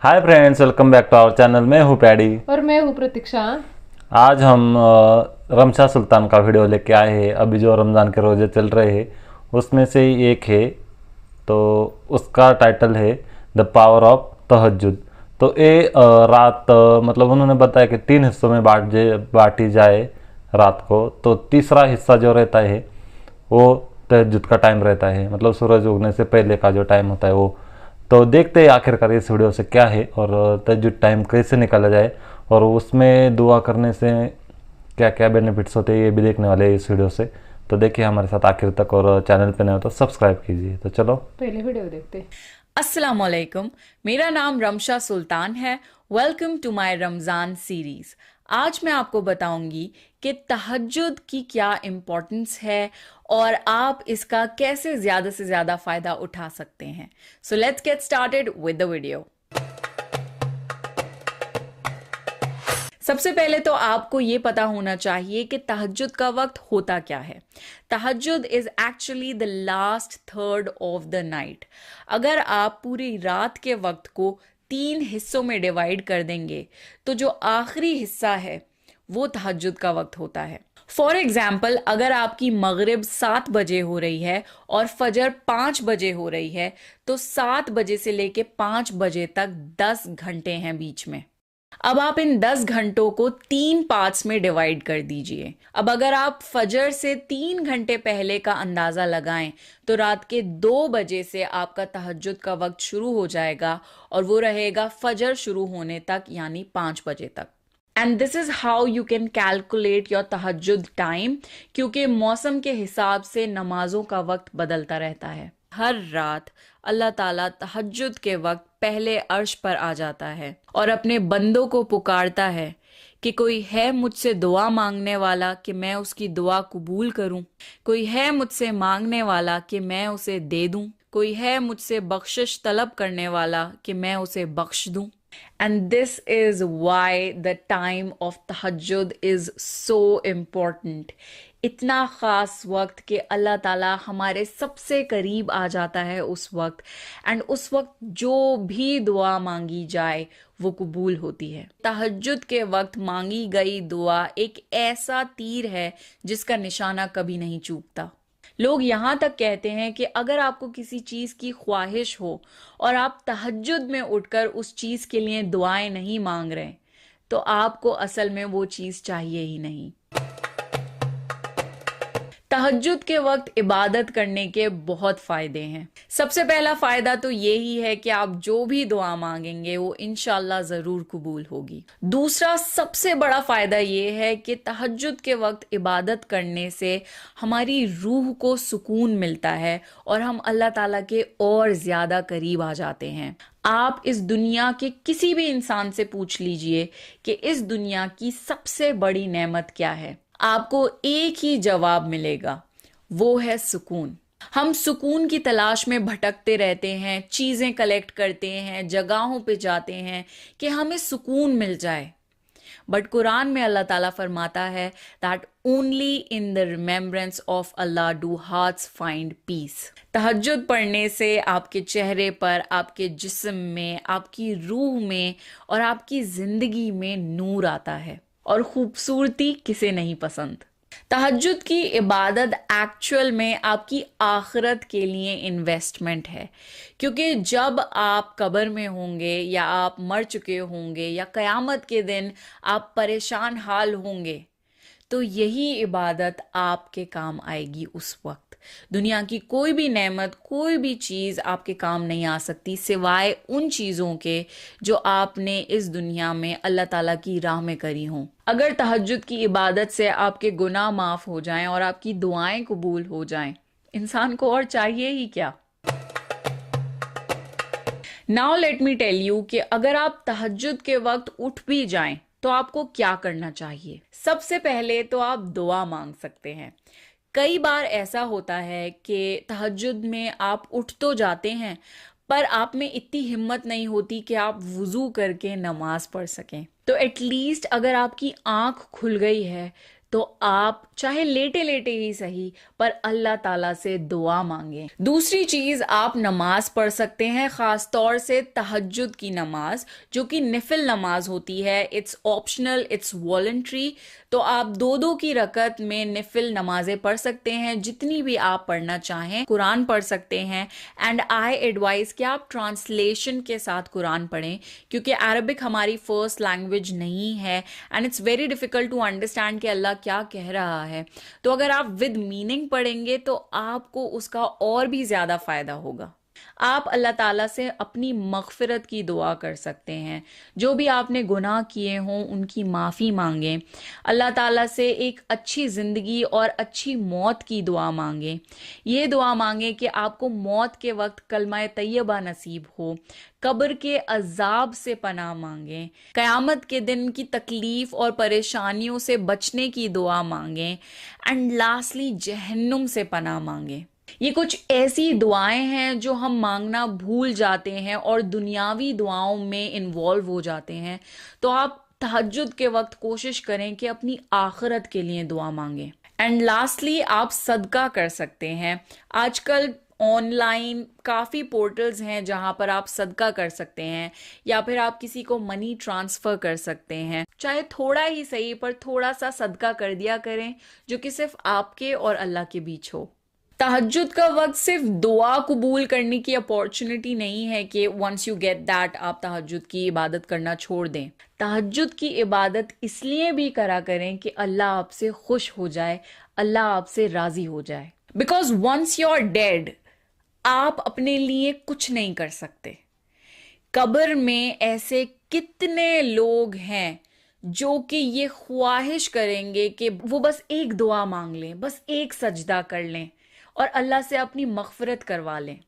Hi friends, welcome back to our channel. मैं हूँ paddy और मैं हूँ प्रतीक्षा। आज हम रमशा सुल्तान का वीडियो लेके आए हैं। अभी जो रमज़ान के रोज़े चल रहे हैं उसमें से ही एक है, तो उसका टाइटल है द पावर ऑफ तहज्जुद। तो ये रात मतलब उन्होंने बताया कि 3 हिस्सों में बांटी जाए रात को। तो तीसरा हिस्सा जो रहता है वो तहज्जुद का टाइम रहता है, मतलब सूरज उगने से पहले का जो टाइम होता है वो। तो देखते हैं आखिरकार इस वीडियो से क्या है और तहज्जुद टाइम कैसे निकाला जाए और उसमें दुआ करने से क्या क्या बेनिफिट्स होते हैं ये भी देखने वाले हैं इस वीडियो से। तो देखिए हमारे साथ आखिर तक, और चैनल पे नए हो तो सब्सक्राइब कीजिए। तो चलो पहले वीडियो देखते। अस्सलाम वालेकुम। मेरा नाम रमशा सुल्तान है। Welcome to my Ramzan series. आज मैं आपको बताऊंगी कि तहज्जुद की क्या इम्पोर्टेंस है और आप इसका कैसे ज़्यादा से ज़्यादा फ़ायदा उठा सकते हैं। So let's get started with the video. सबसे पहले तो आपको ये पता होना चाहिए कि तहज्जुद का वक्त होता क्या है। Tahajjud is actually the last third of the night. अगर आप पूरी रात के वक्त को 3 हिस्सों में डिवाइड कर देंगे तो जो आखिरी हिस्सा है वो तहज्जुद का वक्त होता है। फॉर एग्जाम्पल, अगर आपकी मगरिब 7 बजे हो रही है और फजर 5 बजे हो रही है तो 7 बजे से लेके 5 बजे तक 10 घंटे हैं बीच में। अब आप इन 10 घंटों को 3 पार्ट्स में डिवाइड कर दीजिए। अब अगर आप फजर से 3 घंटे पहले का अंदाजा लगाएं तो रात के 2 बजे से आपका तहज्जुद का वक्त शुरू हो जाएगा और वो रहेगा फजर शुरू होने तक, यानी 5 बजे तक। And this is how you can calculate your Tahajjud time, क्योंकि मौसम के हिसाब से नमाजों का वक्त बदलता रहता है। हर रात अल्लाह ताला तहज्जुद के वक्त पहले अर्श पर आ जाता है और अपने बंदों को पुकारता है कि कोई है मुझसे दुआ मांगने वाला कि मैं उसकी दुआ कबूल करूं, कोई है मुझसे मांगने वाला कि मैं उसे दे दूं, कोई है मुझसे बख्शिश तलब करने वाला कि मैं उसे बख्श दूं। And this is why the time of tahajjud is so important. इतना खास वक्त कि अल्लाह ताला हमारे सबसे करीब आ जाता है उस वक्त, एंड उस वक्त जो भी दुआ मांगी जाए वो कबूल होती है। तहज्जुद के वक्त मांगी गई दुआ एक ऐसा तीर है जिसका निशाना कभी नहीं चूकता। लोग यहाँ तक कहते हैं कि अगर आपको किसी चीज की ख्वाहिश हो और आप तहज्जुद में उठकर उस चीज के लिए दुआएं नहीं मांग रहे तो आपको असल में वो चीज चाहिए ही नहीं। तहज्जुद के वक्त इबादत करने के बहुत फायदे हैं। सबसे पहला फायदा तो यही है कि आप जो भी दुआ मांगेंगे वो इंशाल्लाह जरूर कबूल होगी। दूसरा सबसे बड़ा फायदा ये है कि तहज्जुद के वक्त इबादत करने से हमारी रूह को सुकून मिलता है और हम अल्लाह ताला के और ज्यादा करीब आ जाते हैं। आप इस दुनिया के किसी भी इंसान से पूछ लीजिए कि इस दुनिया की सबसे बड़ी नेमत क्या है, आपको एक ही जवाब मिलेगा, वो है सुकून। हम सुकून की तलाश में भटकते रहते हैं, चीजें कलेक्ट करते हैं, जगहों पे जाते हैं कि हमें सुकून मिल जाए। बट कुरान में अल्लाह ताला फरमाता है that only in the remembrance of Allah do hearts find peace. तहज्जुद पढ़ने से आपके चेहरे पर, आपके जिस्म में, आपकी रूह में और आपकी जिंदगी में नूर आता है, और खूबसूरती किसे नहीं पसंद। तहज्जुद की इबादत एक्चुअल में आपकी आखिरत के लिए इन्वेस्टमेंट है, क्योंकि जब आप कब्र में होंगे या आप मर चुके होंगे या कयामत के दिन आप परेशान हाल होंगे तो यही इबादत आपके काम आएगी उस वक्त। दुनिया की कोई भी नेमत, कोई भी चीज आपके काम नहीं आ सकती सिवाय उन चीजों के जो आपने इस दुनिया में अल्लाह ताला की राह में करी हों। अगर तहज्जुद की इबादत से आपके गुनाह माफ हो जाएं और आपकी दुआएं कबूल हो जाएं, इंसान को और चाहिए ही क्या। Now let me tell you कि अगर आप तहज्जुद के वक्त उठ भी जाएं तो आपको क्या करना चाहिए। सबसे पहले तो आप दुआ मांग सकते हैं। कई बार ऐसा होता है कि तहज्जुद में आप उठ तो जाते हैं पर आप में इतनी हिम्मत नहीं होती कि आप वुजू करके नमाज पढ़ सकें। तो एटलीस्ट अगर आपकी आंख खुल गई है तो आप चाहे लेटे लेटे ही सही पर अल्लाह ताला से दुआ मांगे। दूसरी चीज, आप नमाज पढ़ सकते हैं, खास तौर से तहज्जुद की नमाज जो कि निफिल नमाज होती है। It's optional, it's voluntary. तो आप दो दो की रकत में निफिल नमाजें पढ़ सकते हैं, जितनी भी आप पढ़ना चाहें। कुरान पढ़ सकते हैं एंड आई एडवाइज कि आप ट्रांसलेशन के साथ कुरान पढ़ें, क्योंकि अरबिक हमारी फर्स्ट लैंग्वेज नहीं है and it's very difficult to understand कि अल्लाह क्या कह रहा है। तो अगर आप विद मीनिंग पढ़ेंगे तो आपको उसका और भी ज्यादा फायदा होगा। आप अल्लाह ताला से अपनी मगफिरत की दुआ कर सकते हैं। जो भी आपने गुनाह किए हों उनकी माफ़ी मांगें। अल्लाह ताला से एक अच्छी ज़िंदगी और अच्छी मौत की दुआ मांगें। ये दुआ मांगें कि आपको मौत के वक्त कलमा तैयबा नसीब हो। कब्र के अजाब से पनाह मांगें। क़यामत के दिन की तकलीफ और परेशानियों से बचने की दुआ मांगें। एंड लास्टली जहन्नुम से पनाह मांगें। ये कुछ ऐसी दुआएं हैं जो हम मांगना भूल जाते हैं और दुनियावी दुआओं में इन्वॉल्व हो जाते हैं। तो आप तहज्जुद के वक्त कोशिश करें कि अपनी आखिरत के लिए दुआ मांगें। एंड लास्टली आप सदका कर सकते हैं। आजकल ऑनलाइन काफ़ी पोर्टल्स हैं जहां पर आप सदका कर सकते हैं, या फिर आप किसी को मनी ट्रांसफ़र कर सकते हैं। चाहे थोड़ा ही सही पर थोड़ा सा सदका कर दिया करें, जो कि सिर्फ आपके और अल्लाह के बीच हो। तहज्जुद का वक्त सिर्फ दुआ कबूल करने की अपॉर्चुनिटी नहीं है कि वंस यू गेट दैट आप तहज्जुद की इबादत करना छोड़ दें। तहज्जुद की इबादत इसलिए भी करा करें कि अल्लाह आपसे खुश हो जाए, अल्लाह आपसे राजी हो जाए। Because once you are dead, आप अपने लिए कुछ नहीं कर सकते। कब्र में ऐसे कितने लोग हैं जो कि ये ख्वाहिश करेंगे कि वो बस एक दुआ मांग लें, बस एक सजदा कर लें और अल्लाह से अपनी मग़फ़िरत करवा लें।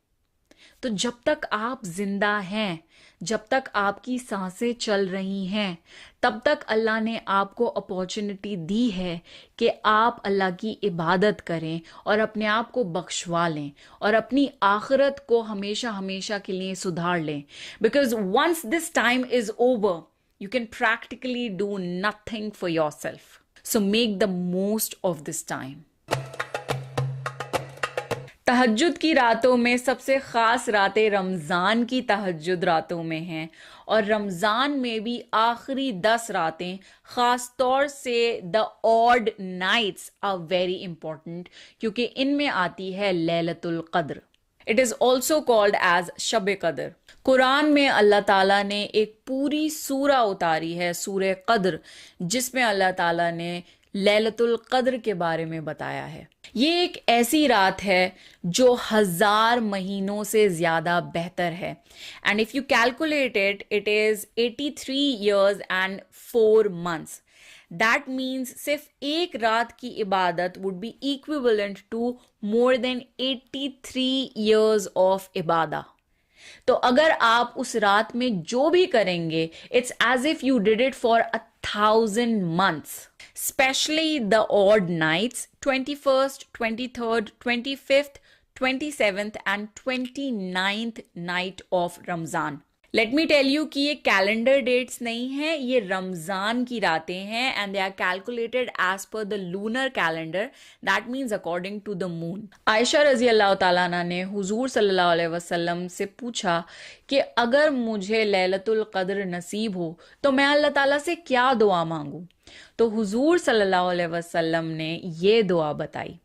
तो जब तक आप जिंदा हैं, जब तक आपकी सांसें चल रही हैं, तब तक अल्लाह ने आपको अपॉर्चुनिटी दी है कि आप अल्लाह की इबादत करें और अपने आप को बख्शवा लें और अपनी आखिरत को हमेशा हमेशा के लिए सुधार लें। Because once this time is over, you can practically do nothing for yourself. So make the most of this time. तहज्जुद की रातों में सबसे ख़ास रातें रमज़ान की तहज्जुद रातों में हैं, और रमज़ान में भी आखिरी 10 रातें, ख़ास तौर से the odd nights are very important, क्योंकि इनमें आती है Laylatul Qadr. It is also called as Shab Qadr. Quran में अल्लाह ताला ने एक पूरी सूरा उतारी है, सूरे क़द्र, जिसमें अल्लाह ताला ने लैलतुल क़द्र के बारे में बताया है। ये एक ऐसी रात है जो 1000 महीनों से ज़्यादा बेहतर है। And if you calculate it, it is 83 years and 4 months. That means सिर्फ एक रात की इबादत would be equivalent to more than 83 years of इबादा। तो अगर आप उस रात में जो भी करेंगे, it's as if you did it for 1000 months. Especially the odd nights, 21st, 23rd, 25th, 27th and 29th night of Ramzan. Let me tell you कि ये कैलेंडर डेट्स नहीं हैं, ये रमज़ान की रातें हैं and they are calculated as per the lunar calendar, that means according to the moon. Ayesha रजी अल्लाह ताला अन्हा ने हुजूर सल्लल्लाहु अलैहि वसल्लम से पूछा कि अगर मुझे लैलतुल क़द्र नसीब हो तो मैं अल्लाह ताला से क्या दुआ मांगूं। तो हुजूर सल्लल्लाहु अलैहि वसल्लम ने ये दुआ बताई,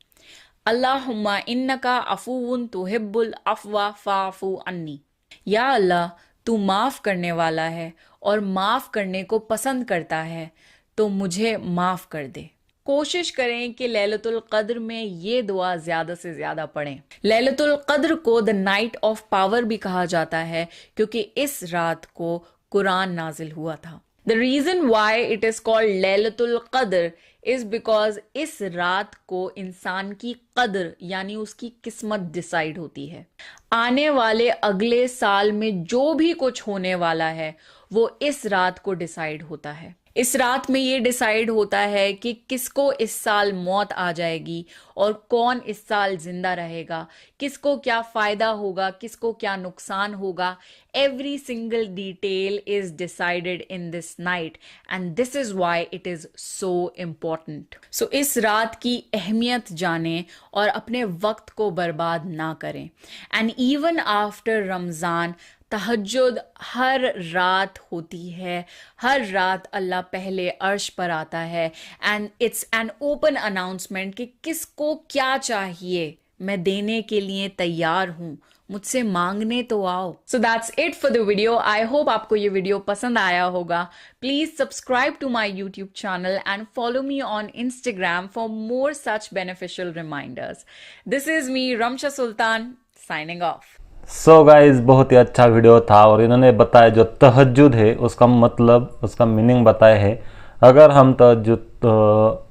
अल्लाहुम्मा इन्नका अफूवुन तुहिब्बुल अफ़वा फ़ाफ़ु अन्नी। या अल्लाह, तू माफ़ करने वाला है और माफ़ करने को पसंद करता है, तो मुझे माफ़ कर दे। कोशिश करें कि लैलतुल क़द्र में ये दुआ ज़्यादा से ज़्यादा पढ़ें। लैलतुल क़द्र को द नाइट ऑफ पावर भी कहा जाता है, क्योंकि इस रात को कुरान नाजिल हुआ था। The reason why it is called Lailatul क़द्र इज बिकॉज इस रात को इंसान की कद्र यानी उसकी किस्मत डिसाइड होती है। आने वाले अगले साल में जो भी कुछ होने वाला है वो इस रात को डिसाइड होता है। इस रात में ये डिसाइड होता है कि किसको इस साल मौत आ जाएगी और कौन इस साल जिंदा रहेगा, किसको क्या फायदा होगा, किसको क्या नुकसान होगा। Every single detail is decided in this night and this is why it is so important. So इस रात की अहमियत जानें और अपने वक्त को बर्बाद ना करें। एंड इवन आफ्टर रमजान तहज्जुद हर रात होती है, हर रात अल्लाह पहले अर्श पर आता है and it's an open announcement कि किसको क्या चाहिए, मैं देने के लिए तैयार हूं, मुझसे मांगने तो आओ। So that's it for the video. I hope आपको ये वीडियो पसंद आया होगा। Please subscribe to my YouTube channel and follow me on Instagram for more such beneficial reminders. This is me Ramsha Sultan signing off. So guys, बहुत ही अच्छा video था और इन्होंने बताया जो तहज्जुद है उसका मतलब, उसका मीनिंग बताया है। अगर हम तहज्जुद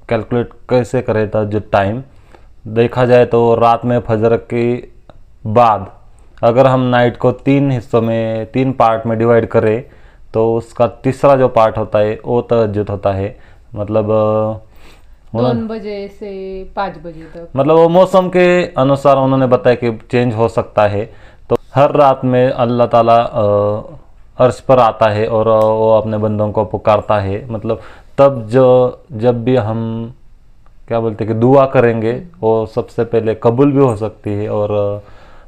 कैलकुलेट कैसे करें, तहज्जुद टाइम देखा जाए तो रात में फजर के बाद अगर हम नाइट को 3 हिस्सों में, 3 पार्ट में डिवाइड करें तो उसका तीसरा जो पार्ट होता है वो तहज्जुद होता है। मतलब 2 बजे से 5 बजे तक। मतलब वो मौसम के अनुसार उन्होंने बताया कि चेंज हो सकता है। तो हर रात में अल्लाह ताला अर्श पर आता है और वो अपने बंदों को पुकारता है। मतलब तब जब भी हम क्या बोलते हैं कि दुआ करेंगे वो सबसे पहले कबूल भी हो सकती है। और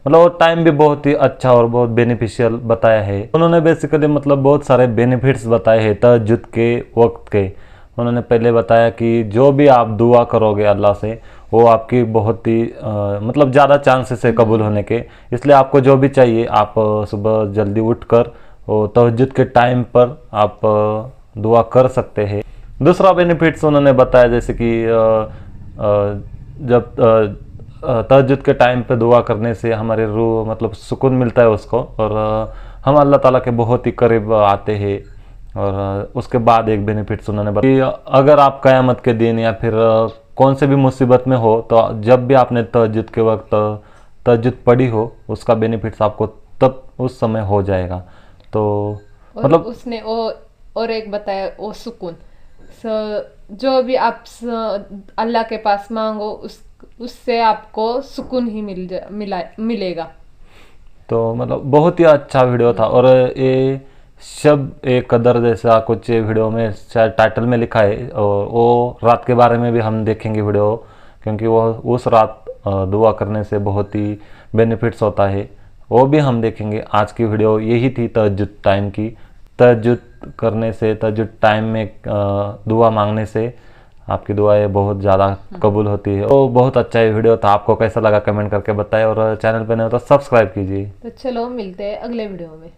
मतलब वो टाइम भी बहुत ही अच्छा और बहुत बेनिफिशियल बताया है उन्होंने। बेसिकली मतलब बहुत सारे बेनिफिट्स बताए हैं तहज्जुद के वक्त के। उन्होंने पहले बताया कि जो भी आप दुआ करोगे अल्लाह से वो आपकी बहुत ही मतलब ज़्यादा चांसेस है कबूल होने के। इसलिए आपको जो भी चाहिए आप सुबह जल्दी उठकर वो तहज्जुद के टाइम पर आप दुआ कर सकते हैं। दूसरा बेनिफिट्स उन्होंने बताया जैसे कि जब तहज्जुद के टाइम पे दुआ करने से हमारे रूह मतलब सुकून मिलता है उसको और हम अल्लाह ताला के बहुत ही करीब आते हैं। और उसके बाद एक बेनिफिट्स उन्होंने बताया कि अगर आप क़यामत के दिन या फिर कौन से भी मुसीबत में हो तो जब भी आपने तहज्जुद के वक्त तहज्जुद पढ़ी हो उसका बेनिफिट्स आपको तब उस समय हो जाएगा। तो मतलब उसने और एक बताया वो सुकून। जो भी आप अल्लाह के पास मांगो उससे आपको सुकून ही मिलेगा। तो मतलब बहुत ही अच्छा वीडियो था। और ये शब ए कदर जैसा कुछ वीडियो में शायद टाइटल में लिखा है और वो रात के बारे में भी हम देखेंगे वीडियो, क्योंकि वो उस रात दुआ करने से बहुत ही बेनिफिट्स होता है, वो भी हम देखेंगे। आज की वीडियो यही थी तहज्जुद टाइम की। तहज्जुद करने से, तहज्जुद टाइम में दुआ मांगने से आपकी दुआएं बहुत ज़्यादा कबूल होती है। तो बहुत अच्छा ये वीडियो था। आपको कैसा लगा कमेंट करके बताएं और चैनल पे नहीं हो तो सब्सक्राइब कीजिए। तो चलो मिलते हैं अगले वीडियो में।